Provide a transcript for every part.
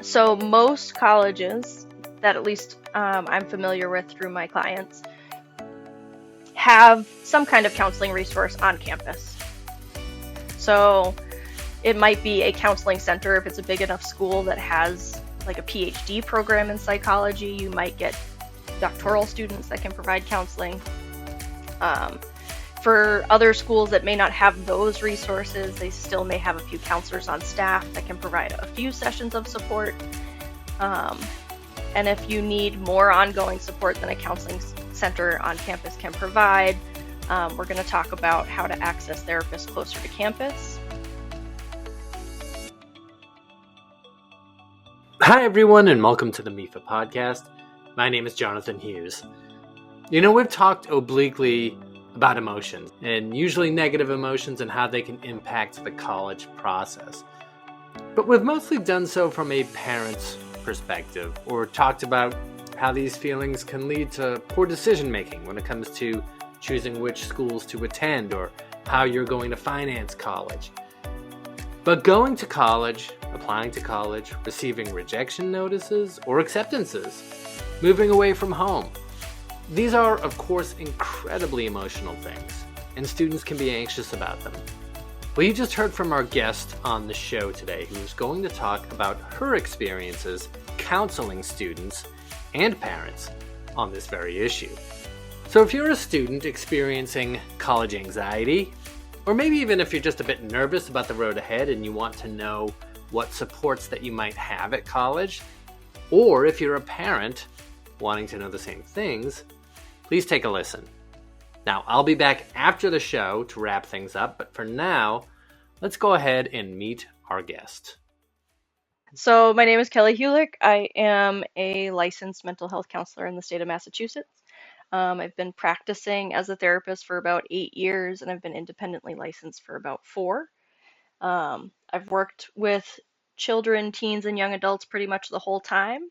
So most colleges that at least I'm familiar with through my clients have some kind of counseling resource on campus. So it might be a counseling center if it's a big enough school that has like a PhD program in psychology. You might get doctoral students that can provide counseling. For other schools that may not have those resources, they still may have a few counselors on staff that can provide a few sessions of support. And if you need more ongoing support than a counseling center on campus can provide, we're going to talk about how to access therapists closer to campus. Hi everyone, and welcome to the MIFA podcast. My name is Jonathan Hughes. We've talked obliquely about emotions, and usually negative emotions and how they can impact the college process. But we've mostly done so from a parent's perspective, or talked about how these feelings can lead to poor decision making when it comes to choosing which schools to attend or how you're going to finance college. But going to college, applying to college, receiving rejection notices or acceptances, moving away from home, these are, of course, incredibly emotional things, and students can be anxious about them. Well, you just heard from our guest on the show today, who's going to talk about her experiences counseling students and parents on this very issue. So if you're a student experiencing college anxiety, or maybe even if you're just a bit nervous about the road ahead and you want to know what supports that you might have at college, or if you're a parent wanting to know the same things, please take a listen. Now, I'll be back after the show to wrap things up, but for now, let's go ahead and meet our guest. So my name is Kelly Hulyk. I am a licensed mental health counselor in the state of Massachusetts. I've been practicing as a therapist for about 8 years, and I've been independently licensed for about 4. I've worked with children, teens, and young adults pretty much the whole time.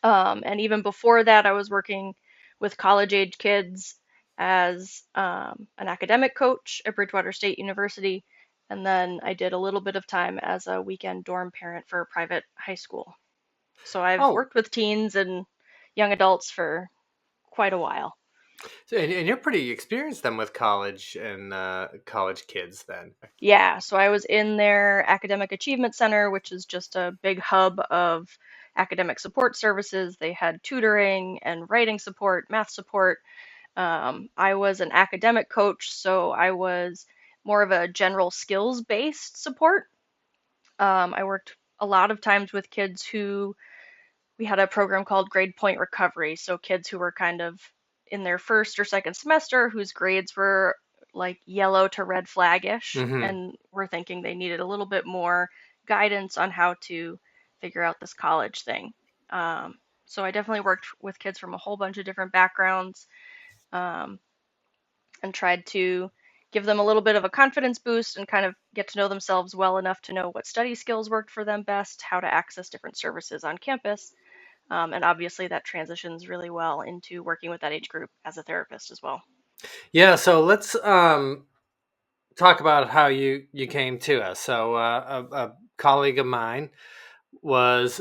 And even before that, I was working with college-age kids as an academic coach at Bridgewater State University. And then I did a little bit of time as a weekend dorm parent for a private high school. So I've worked with teens and young adults for quite a while. So, and you're pretty experienced then with college and college kids then. Yeah, so I was in their Academic Achievement Center, which is just a big hub of academic support services. They had tutoring and writing support, math support. I was an academic coach, so I was more of a general skills-based support. I worked a lot of times with kids who we had a program called Grade Point Recovery, so kids who were kind of in their first or second semester whose grades were like yellow to red flag-ish, and were thinking they needed a little bit more guidance on how to figure out this college thing. So I definitely worked with kids from a whole bunch of different backgrounds, and tried to give them a little bit of a confidence boost and kind of get to know themselves well enough to know what study skills worked for them best, how to access different services on campus. And obviously that transitions really well into working with that age group as a therapist as well. Yeah, so let's talk about how you came to us. So a colleague of mine was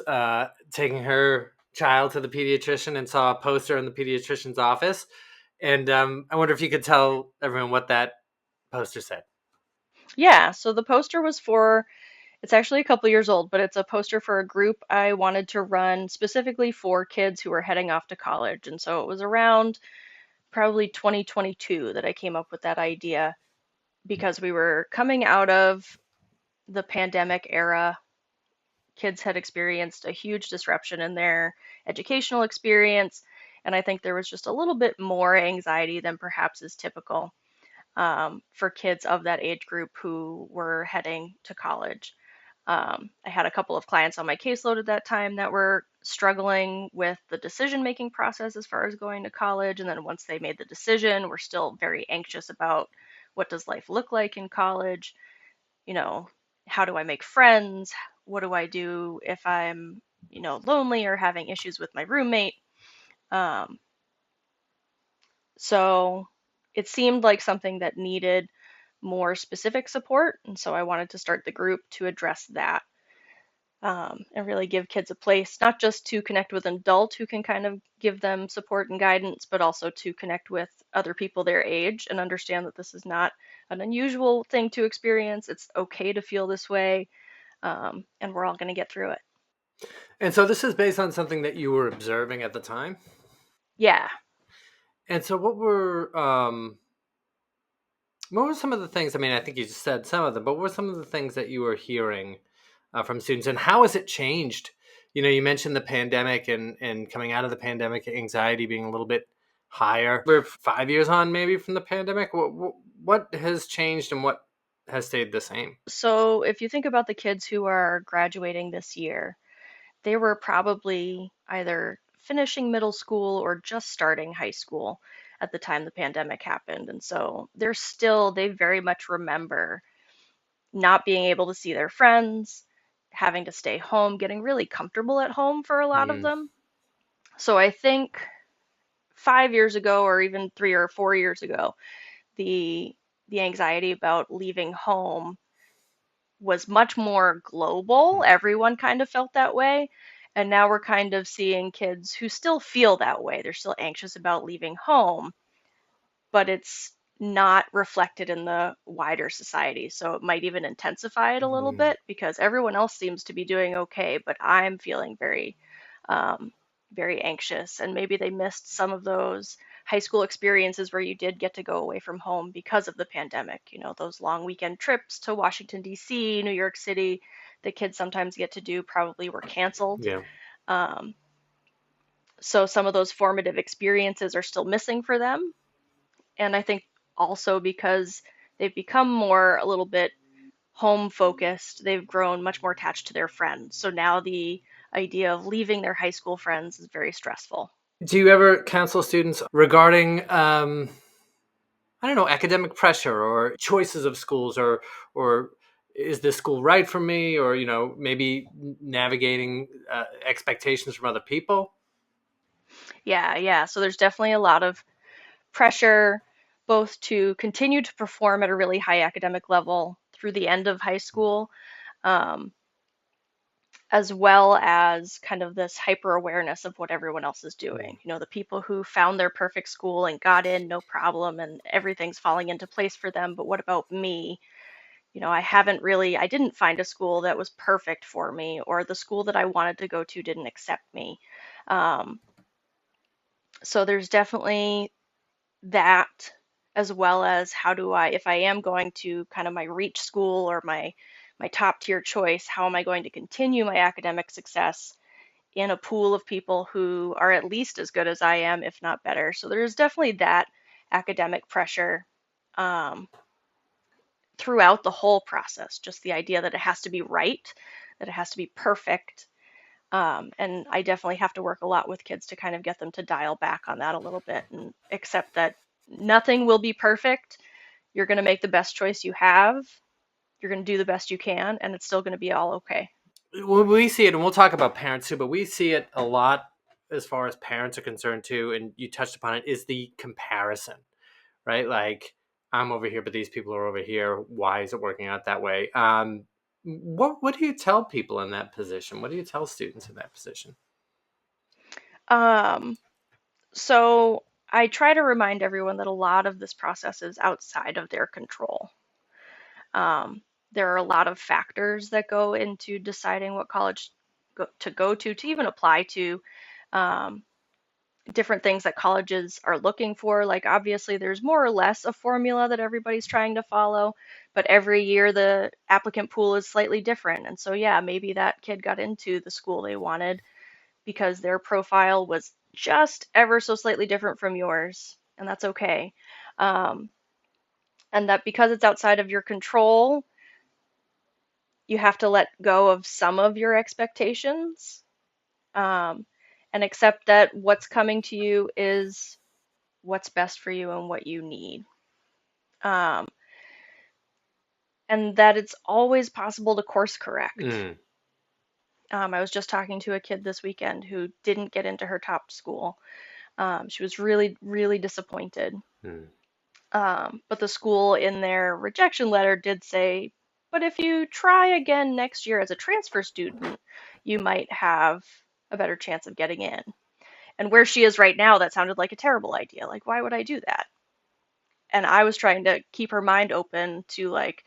taking her child to the pediatrician and saw a poster in the pediatrician's office. And I wonder if you could tell everyone what that poster said. Yeah, so the poster was for, it's actually a couple years old, but it's a poster for a group I wanted to run specifically for kids who were heading off to college. And so it was around probably 2022 that I came up with that idea, because we were coming out of the pandemic era. Kids had experienced a huge disruption in their educational experience, and I think there was just a little bit more anxiety than perhaps is typical for kids of that age group who were heading to college. I had a couple of clients on my caseload at that time that were struggling with the decision-making process as far as going to college, and then once they made the decision, were still very anxious about what does life look like in college? How do I make friends? What do I do if I'm, lonely or having issues with my roommate? So it seemed like something that needed more specific support, and so I wanted to start the group to address that. and really give kids a place, not just to connect with an adult who can kind of give them support and guidance, but also to connect with other people their age and understand that this is not an unusual thing to experience. It's okay to feel this way, and we're all going to get through it. And so this is based on something that you were observing at the time. Yeah. And so what were some of the things? I mean, I think you just said some of them, but what were some of the things that you were hearing from students, and how has it changed? You mentioned the pandemic and coming out of the pandemic, anxiety being a little bit higher. We're 5 years on, maybe, from the pandemic. What has changed and what has stayed the same? So if you think about the kids who are graduating this year, they were probably either finishing middle school or just starting high school at the time the pandemic happened. And so they very much remember not being able to see their friends, having to stay home, getting really comfortable at home for a lot of Mm, them. So I think 5 years ago, or even 3 or 4 years ago, the the anxiety about leaving home was much more global. Everyone kind of felt that way. And now we're kind of seeing kids who still feel that way. They're still anxious about leaving home, but it's not reflected in the wider society. So it might even intensify it a little mm, bit because everyone else seems to be doing okay, but I'm feeling um, very anxious. And maybe they missed some of those high school experiences where you did get to go away from home because of the pandemic. Those long weekend trips to Washington, D.C., New York City, the kids sometimes get to do probably were canceled. yeah. Um, so some of those formative experiences are still missing for them, and I think also because they've become more a little bit home focused, they've grown much more attached to their friends. So now the idea of leaving their high school friends is very stressful. Do you ever counsel students regarding I don't know, academic pressure or choices of schools, or is this school right for me, or maybe navigating expectations from other people? Yeah, yeah. So there's definitely a lot of pressure both to continue to perform at a really high academic level through the end of high school, um, as well as kind of this hyper awareness of what everyone else is Mm. doing. The people who found their perfect school and got in no problem and everything's falling into place for them, but what about me? I didn't find a school that was perfect for me, or the school that I wanted to go to didn't accept me. Um, so there's definitely that, as well as how do I, if I am going to kind of my reach school or my top tier choice, how am I going to continue my academic success in a pool of people who are at least as good as I am, if not better? So there's definitely that academic pressure um, throughout the whole process. Just the idea that it has to be right, that it has to be perfect. And I definitely have to work a lot with kids to kind of get them to dial back on that a little bit and accept that nothing will be perfect. You're going to make the best choice you have. You're going to do the best you can, and it's still going to be all okay. Well, we see it, and we'll talk about parents too, but we see it a lot as far as parents are concerned too. And you touched upon it, is the comparison, right? Like, I'm over here, but these people are over here. Why is it working out that way? What do you tell people in that position? What do you tell students in that position? Um, so I try to remind everyone that a lot of this process is outside of their control. Um, there are a lot of factors that go into deciding what college to go to even apply to. Um, Different things that colleges are looking for. Like, obviously, there's more or less a formula that everybody's trying to follow, but every year the applicant pool is slightly different. And so, yeah, maybe that kid got into the school they wanted because their profile was just ever so slightly different from yours, and that's okay. Um, and that because it's outside of your control, you have to let go of some of your expectations, um, and accept that what's coming to you is what's best for you and what you need. Um, and that it's always possible to course correct. Mm, I was just talking to a kid this weekend who didn't get into her top school. She was really, really disappointed. mm, But the school in their rejection letter did say, But if you try again next year as a transfer student, you might have a better chance of getting in. And where she is right now, that sounded like a terrible idea. Like, why would I do that? And I was trying to keep her mind open to like,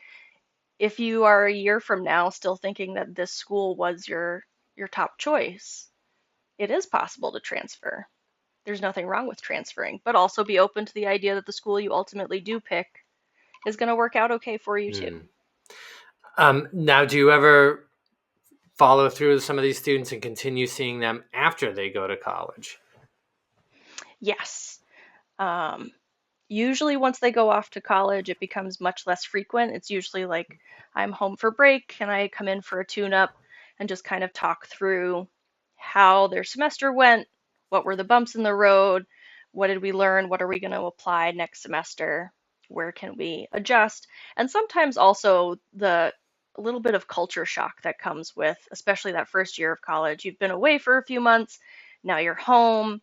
if you are a year from now still thinking that this school was your top choice, it is possible to transfer. There's nothing wrong with transferring, but also be open to the idea that the school you ultimately do pick is going to work out okay for you too. Hmm. Now, do you ever follow through with some of these students and continue seeing them after they go to college? Yes. Um, Usually, once they go off to college, it becomes much less frequent. It's usually like I'm home for break and I come in for a tune up and just kind of talk through how their semester went, what were the bumps in the road, what did we learn, what are we going to apply next semester, where can we adjust, and sometimes also the a little bit of culture shock that comes with, especially that first year of college. You've been away for a few months, now you're home,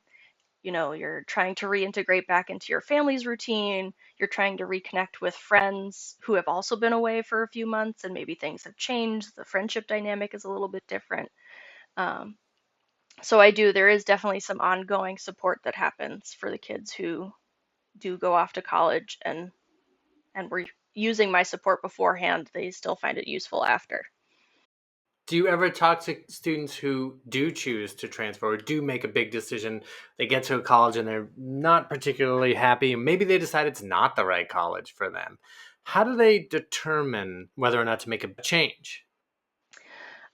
you're trying to reintegrate back into your family's routine. You're trying to reconnect with friends who have also been away for a few months and maybe things have changed. The friendship dynamic is a little bit different. Um, so there is definitely some ongoing support that happens for the kids who do go off to college and were using my support beforehand. They still find it useful after. Do you ever talk to students who do choose to transfer or do make a big decision? They get to a college and they're not particularly happy, and maybe they decide it's not the right college for them. How do they determine whether or not to make a change?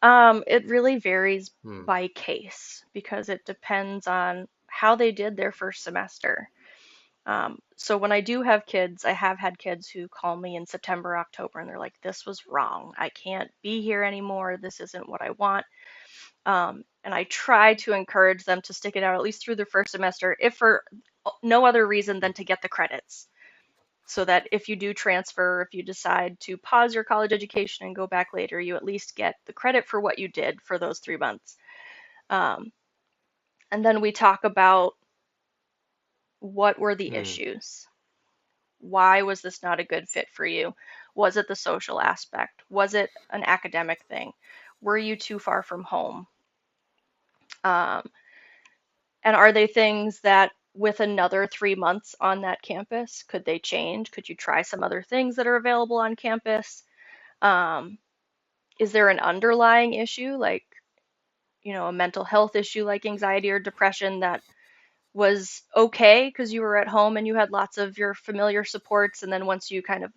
It really varies Hmm. by case because it depends on how they did their first semester. So when I do have kids, I have had kids who call me in September, October, and they're like, "This was wrong. I can't be here anymore. This isn't what I want." And I try to encourage them to stick it out at least through the first semester, if for no other reason than to get the credits. So that if you do transfer, if you decide to pause your college education and go back later, you at least get the credit for what you did for those 3 months. Um, and then we talk about what were the Hmm. issues. Why was this not a good fit for you? Was it the social aspect? Was it an academic thing? Were you too far from home? Um, and are they things that with another 3 months on that campus, could they change? Could you try some other things that are available on campus? Um, is there an underlying issue, like, a mental health issue like anxiety or depression that was okay because you were at home and you had lots of your familiar supports, and then once you kind of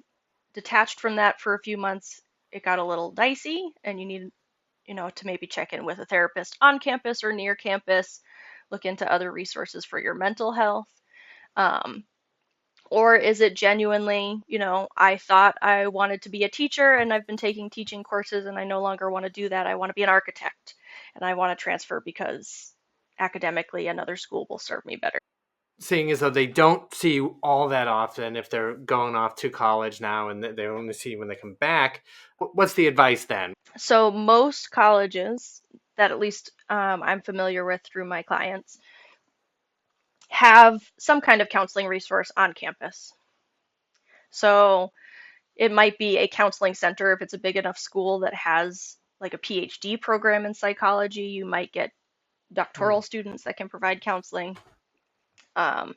detached from that for a few months, it got a little dicey and you need, to maybe check in with a therapist on campus or near campus, look into other resources for your mental health. Um, or is it genuinely, I thought I wanted to be a teacher and I've been taking teaching courses and I no longer want to do that. I want to be an architect and I want to transfer because academically another school will serve me better. Seeing as though they don't see you all that often if they're going off to college now and they only see you when they come back, what's the advice then? So most colleges that at least I'm familiar with through my clients have some kind of counseling resource on campus. So it might be a counseling center if it's a big enough school that has like a PhD program in psychology. You might get doctoral Hmm. students that can provide counseling. Um,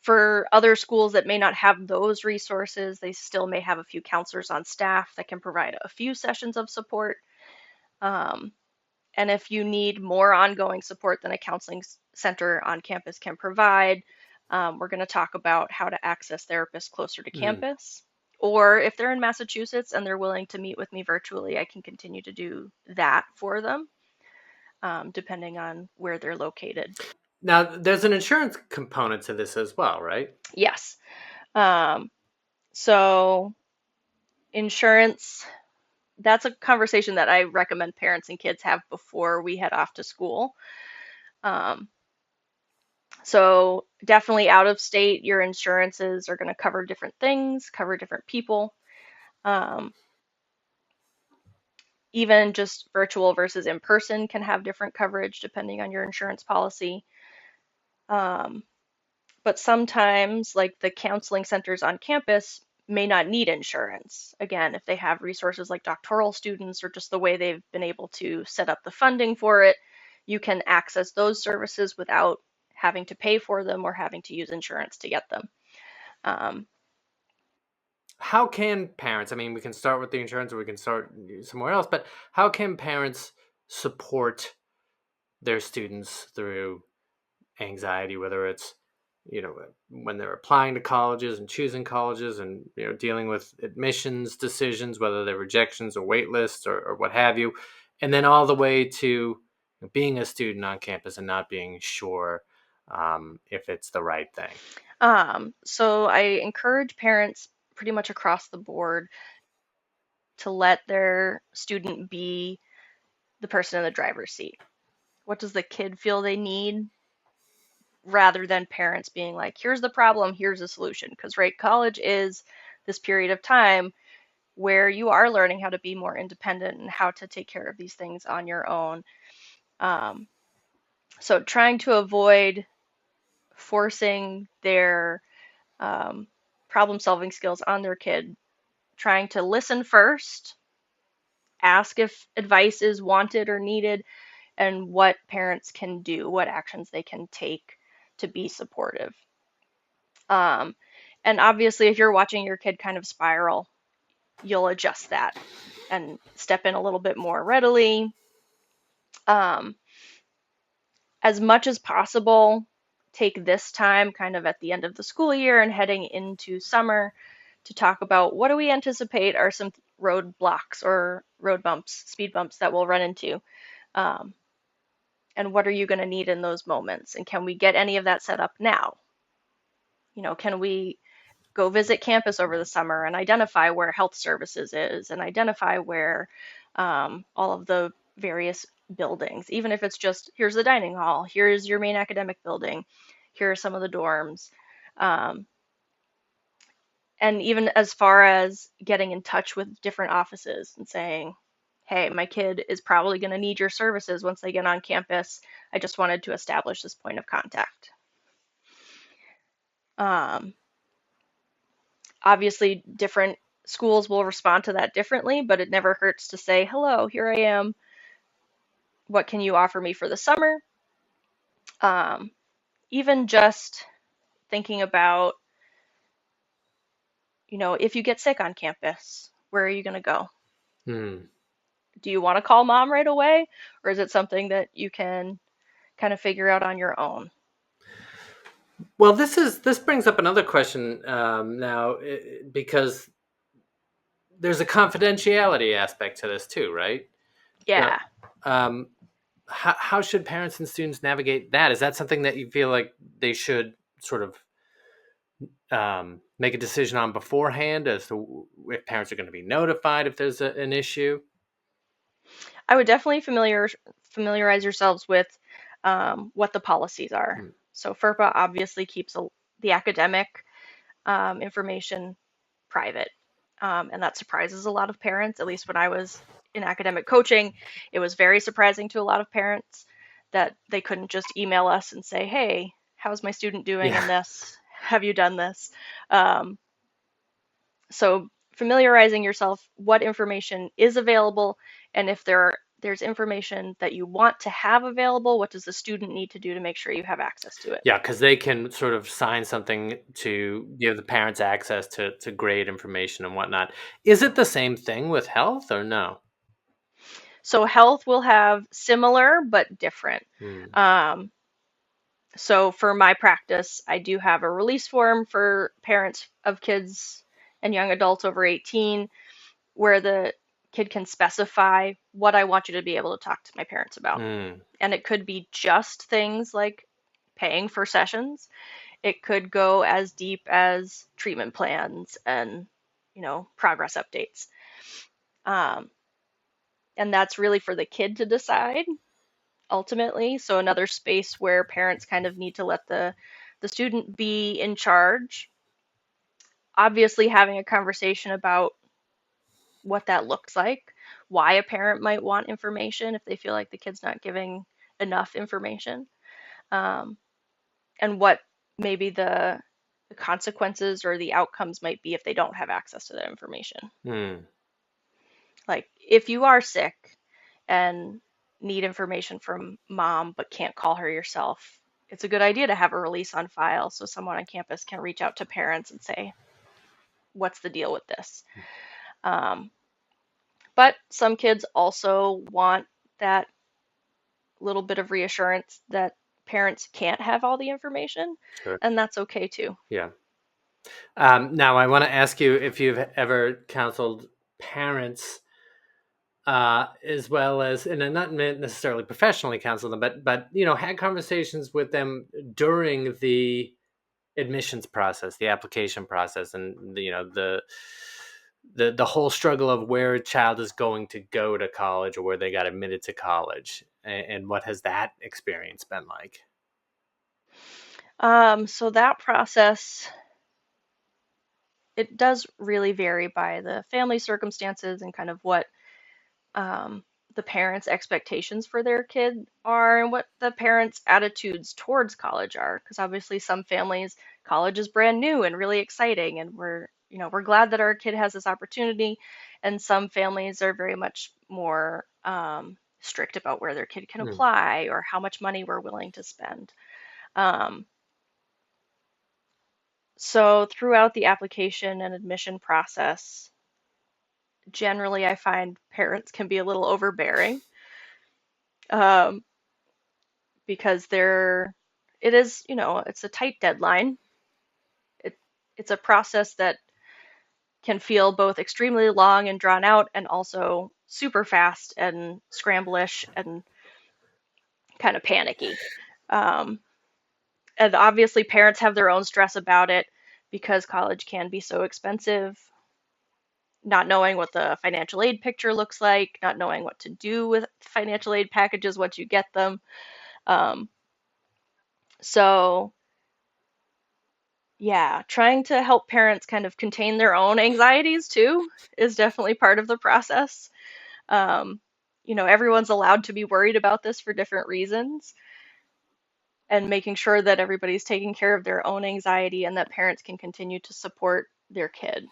for other schools that may not have those resources, they still may have a few counselors on staff that can provide a few sessions of support. Um, and if you need more ongoing support than a counseling center on campus can provide, we're going to talk about how to access therapists closer to Hmm. campus. Or if they're in Massachusetts and they're willing to meet with me virtually, I can continue to do that for them, depending on where they're located. Now, there's an insurance component to this as well, right? Yes. Um, so, insurance, that's a conversation that I recommend parents and kids have before we head off to school. Um, So definitely out of state, your insurances are going to cover different things, cover different people. Um, Even just virtual versus in person can have different coverage depending on your insurance policy. Um, but sometimes, like the counseling centers on campus may not need insurance. Again, if they have resources like doctoral students or just the way they've been able to set up the funding for it, you can access those services without having to pay for them or having to use insurance to get them. Um, How can parents, I mean, we can start with the insurance or we can start somewhere else, but how can parents support their students through anxiety, whether it's, when they're applying to colleges and choosing colleges and, dealing with admissions decisions, whether they're rejections or wait lists or what have you, and then all the way to being a student on campus and not being sure if it's the right thing. so I encourage parents pretty much across the board to let their student be the person in the driver's seat. What does the kid feel they need rather than parents being like, here's the problem, here's the solution? Because, right, college is this period of time where you are learning how to be more independent and how to take care of these things on your own. Um, so, trying to avoid forcing their problem solving skills on their kid, trying to listen first, ask if advice is wanted or needed, and what parents can do, what actions they can take to be supportive. Um, and obviously, if you're watching your kid kind of spiral, you'll adjust that and step in a little bit more readily. Um, as much as possible, take this time kind of at the end of the school year and heading into summer to talk about what do we anticipate are some roadblocks or road bumps, speed bumps that we'll run into. Um, and what are you going to need in those moments? And can we get any of that set up now? Can we go visit campus over the summer and identify where health services is and identify where all of the various buildings, even if it's just here's the dining hall, here's your main academic building, here are some of the dorms. Um, and even as far as getting in touch with different offices and saying, hey, my kid is probably going to need your services once they get on campus. I just wanted to establish this point of contact. Um, Obviously, different schools will respond to that differently, but it never hurts to say, hello, here I am. What can you offer me for the summer? Um, Even just thinking about, if you get sick on campus, where are you going to go? Hmm. Do you want to call mom right away? Or is it something that you can kind of figure out on your own? Well, this brings up another question now, because there's a confidentiality aspect to this too, right? So, Yeah. um, how should parents and students navigate that? Is that something that you feel like they should sort of make a decision on beforehand as to if parents are going to be notified if there's an issue? I would definitely familiarize yourselves with what the policies are. Hmm. So FERPA obviously keeps the academic information private. And that surprises a lot of parents. At least when I was in academic coaching, it was very surprising to a lot of parents that they couldn't just email us and say, hey, how's my student doing Yeah. in this? Have you done this? Um, so familiarizing yourself what information is available, and if there's information that you want to have available, what does the student need to do to make sure you have access to it? Yeah, because they can sort of sign something to give the parents access to grade information and whatnot. Is it the same thing with health or no? So health will have similar but different. Hmm. Um, so for my practice, I do have a release form for parents of kids and young adults over 18 where the kid can specify what I want you to be able to talk to my parents about. Hmm. And it could be just things like paying for sessions. It could go as deep as treatment plans and, progress updates. Um, and that's really for the kid to decide ultimately. So another space where parents kind of need to let the student be in charge. Obviously, having a conversation about what that looks like, why a parent might want information if they feel like the kid's not giving enough information, um, and what maybe the the consequences or the outcomes might be if they don't have access to that information. Mm. Like if you are sick and need information from mom but can't call her yourself, it's a good idea to have a release on file so someone on campus can reach out to parents and say, what's the deal with this? Um, but some kids also want that little bit of reassurance that parents can't have all the information, Sure. and that's okay too. Yeah. Now, I want to ask you if you've ever counseled parents, as well as, and I'm not necessarily professionally counsel them, but had conversations with them during the admissions process, the application process, and the whole struggle of where a child is going to go to college or where they got admitted to college, and what has that experience been like? So that process, it does really vary by the family circumstances and kind of what um, the parents' expectations for their kid are and what the parents' attitudes towards college are. Because obviously, some families, college is brand new and really exciting, and we're glad that our kid has this opportunity. And some families are very much more strict about where their kid can Mm. apply or how much money we're willing to spend. Um, so throughout the application and admission process, generally I find parents can be a little overbearing. Um, because it is, it's a tight deadline. It, it's a process that can feel both extremely long and drawn out and also super fast and scramblish and kind of panicky. Um, and obviously, parents have their own stress about it because college can be so expensive, not knowing what the financial aid picture looks like, not knowing what to do with financial aid packages once you get them. Um, so Yeah, trying to help parents kind of contain their own anxieties too is definitely part of the process. Um, Everyone's allowed to be worried about this for different reasons, and making sure that everybody's taking care of their own anxiety and that parents can continue to support their kid.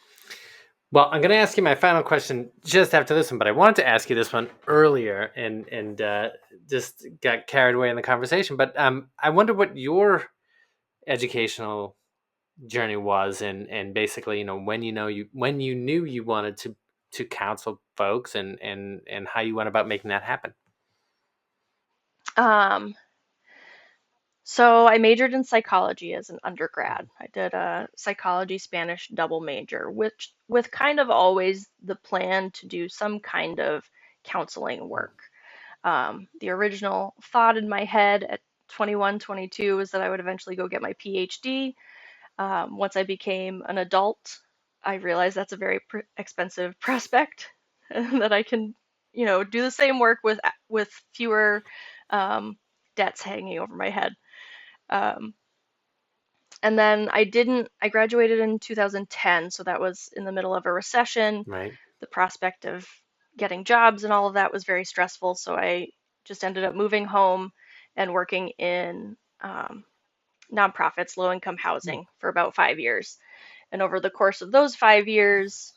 Well, I'm going to ask you my final question just after this one, but I wanted to ask you this one earlier, and just got carried away in the conversation. But I wonder what your educational journey was, and basically, when you knew you wanted to counsel folks, and how you went about making that happen. Um, so I majored in psychology as an undergrad. I did a psychology Spanish double major, which with kind of always the plan to do some kind of counseling work. The original thought in my head at 21, 22 was that I would eventually go get my PhD. Once I became an adult, I realized that's a very expensive prospect, and that I can, do the same work with fewer um, debts hanging over my head. Um, and then I graduated in 2010, so that was in the middle of a recession. Right. The prospect of getting jobs and all of that was very stressful, so I just ended up moving home and working in nonprofits, low income housing for about 5 years. And over the course of those 5 years,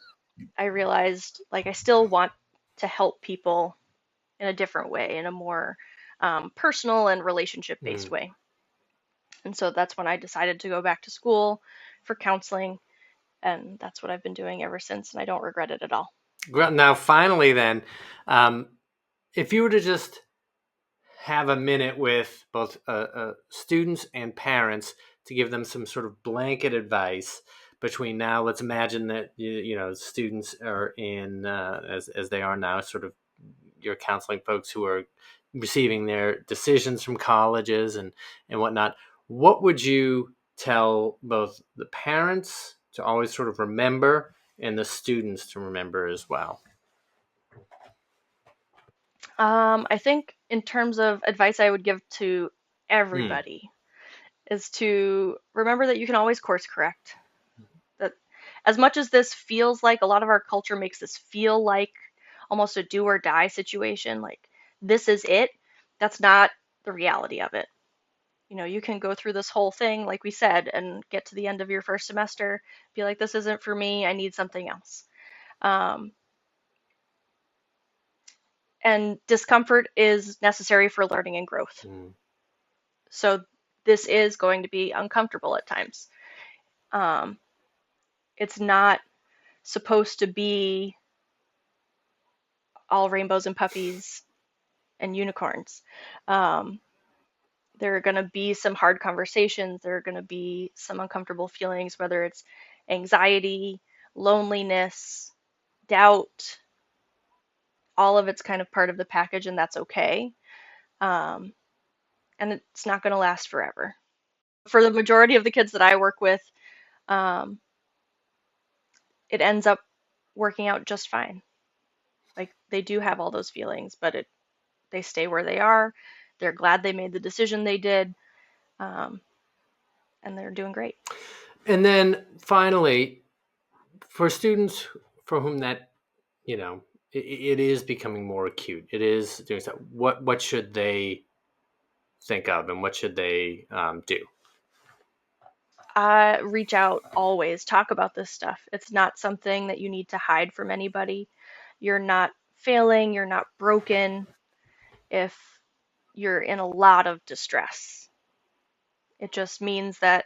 I realized like I still want to help people in a different way, in a more personal and relationship based Mm. way. And so that's when I decided to go back to school for counseling. And that's what I've been doing ever since. And I don't regret it at all. Now, finally, then, um, if you were to just have a minute with both students and parents to give them some sort of blanket advice between now, let's imagine that students are in, as they are now, sort of, you're counseling folks who are receiving their decisions from colleges and whatnot. What would you tell both the parents to always sort of remember and the students to remember as well? I think in terms of advice I would give to Mm. everybody is to remember that you can always course correct. That as much as this feels like a lot of our culture makes this feel like almost a do or die situation, like this is it, that's not the reality of it. You can go through this whole thing, like we said, and get to the end of your first semester, be like, this isn't for me, I need something else. Um, and discomfort is necessary for learning and growth. Mm. So this is going to be uncomfortable at times. Um, it's not supposed to be all rainbows and puppies and unicorns. Um, there are going to be some hard conversations. There are going to be some uncomfortable feelings, whether it's anxiety, loneliness, doubt. All of it's kind of part of the package, and that's okay. Um, and it's not going to last forever. For the majority of the kids that I work with, um, it ends up working out just fine. Like they do have all those feelings, but they stay where they are. They're glad they made the decision they did, um, and they're doing great. And then finally, for students for whom that, it is becoming more acute, it is doing so. What should they think of, and what should they do? Reach out always. Talk about this stuff. It's not something that you need to hide from anybody. You're not failing. You're not broken if you're in a lot of distress. It just means that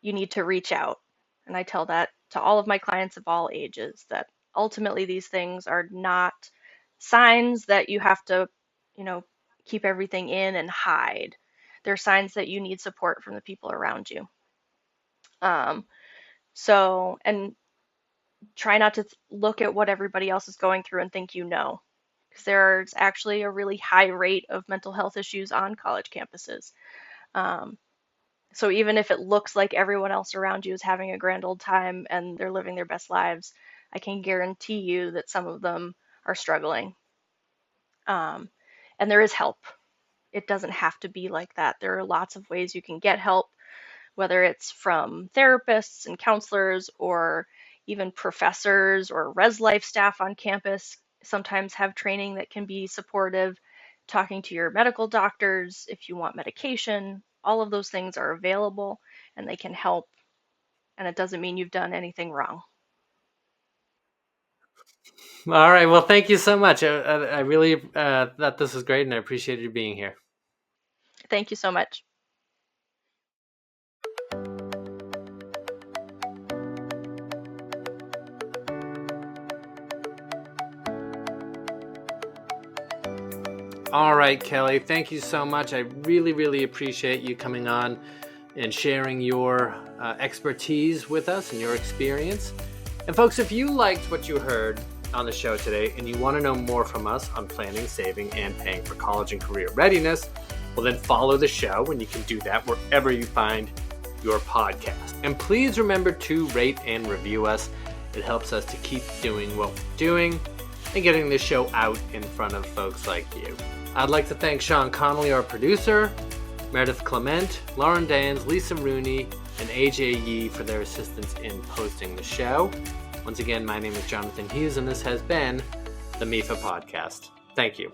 you need to reach out. And I tell that to all of my clients of all ages, that ultimately these things are not signs that you have to, you know, keep everything in and hide. They're signs that you need support from the people around you. Um, and try not to look at what everybody else is going through and think because there's actually a really high rate of mental health issues on college campuses. Um, So even if it looks like everyone else around you is having a grand old time and they're living their best lives, I can guarantee you that some of them are struggling. Um, and there is help. It doesn't have to be like that. There are lots of ways you can get help, whether it's from therapists and counselors or even professors or res life staff on campus sometimes have training that can be supportive. Talking to your medical doctors if you want medication, all of those things are available and they can help. And it doesn't mean you've done anything wrong. All right. Well, thank you so much. I really thought this was great, and I appreciated you being here. Thank you so much. All right, Kelly, thank you so much. I really, really appreciate you coming on and sharing your expertise with us and your experience. And folks, if you liked what you heard on the show today and you want to know more from us on planning, saving, and paying for college and career readiness, well, then follow the show, and you can do that wherever you find your podcast. And please remember to rate and review us. It helps us to keep doing what we're doing and getting this show out in front of folks like you. I'd like to thank Sean Connolly, our producer, Meredith Clement, Lauren Dans, Lisa Rooney, and AJ Yee for their assistance in posting the show. Once again, my name is Jonathan Hughes, and this has been the MIFA Podcast. Thank you.